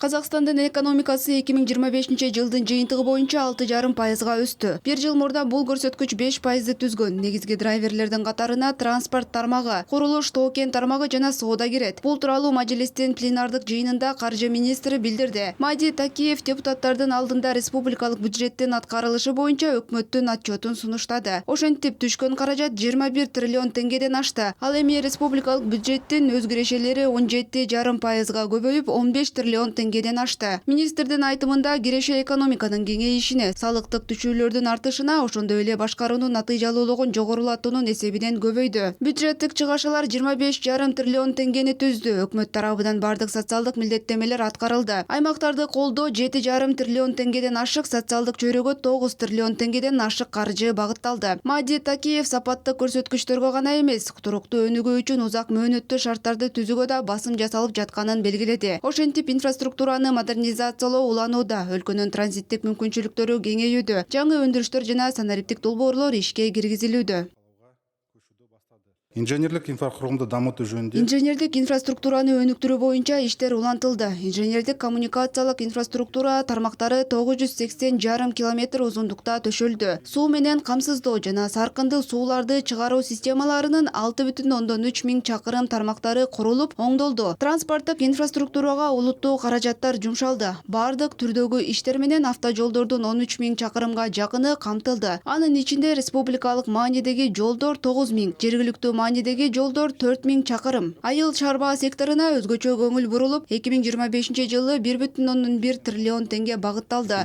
Казакстандын экономикасы 2025 жылдын жыйынтыгы боюнча 6,5%га өстү. Бир жыл мурда бул көрсөткүч 5%ды түзгөн. Негизги драйверлердин катарына транспорт тармагы, курулуш, тоо-кен тармагы жана соода кирет. Бул тууралуу мажилистин пленардык жыйынында каржы министри билдирди. Мади Такиев депутаттардын алдында республикалык бюджеттин аткарылышы боюнча өкмөттүн отчетун сунуштады. Ошентип түшкөн каражат 21 триллион теңгеден ашты. Ал эми республикалык бюджеттин өз кирешелери 17,5%га көбөйүп 15 триллион теңгеден ашты. Министрдин айтымында киреше экономиканын кеңейишине, салыктык түшүүлөрдүн артышына, ошондой эле башкаруунун натыйжалуулугун жогорулатуунун эсебинен көбөйдү. Бюджеттик чыгашалар 25,5 триллион теңгени түздү. Өкмөт тарабынан бардык социалдык милдеттемелер аткарылды. Аймактарды колдоо 7,5 триллион теңгеден ашык, социалдык чөйрөгө 9 триллион теңгеден ашык каржы багытталды. Мади Такиев сапаттык көрсөткүчтөргө гана эмес, туруктуу өнүгүү үчүн узак мөөнөттүү шарттарды түзүүгө да басым жасалып жатканын белгиледи. Ошентип инфраструктураны модернизациялоо уланууда, өлкөнүн транзиттик мүмкүнчүлүктөрү кеңейүүдө, жаңы өндүрүштөр жана санариптик долбоорлор ишке киргизилүүдө. Инженерлик инфракурулумду дамытуу жөнүндө Инженердик инфраструктураны өнүктүрүү боюнча иштер улантылды. Инженердик коммуникациялык инфраструктура тармактары 980,5 километр узундукта төшөлдү. Суу менен камсыздоо жана саркындуу сууларды чыгаруу системаларынын 6,3 миң чакырым тармактары курулуп, оңдолду. Транспорттук инфраструктурага улуттуу каражаттар жумшалды. Бардык түрдөгү иштер менен автожолдордун 13 миң чакырымга жакыны камтылды. Анын ичинде республикалык маанидеги жолдор 9 миң, жергиликтүү маанидеги жолдор 4 миң чакырым. Айыл чарба секторуна өзгөчө көңүл бурулуп, 2025 жылы 1,1 триллион теңге багытталды.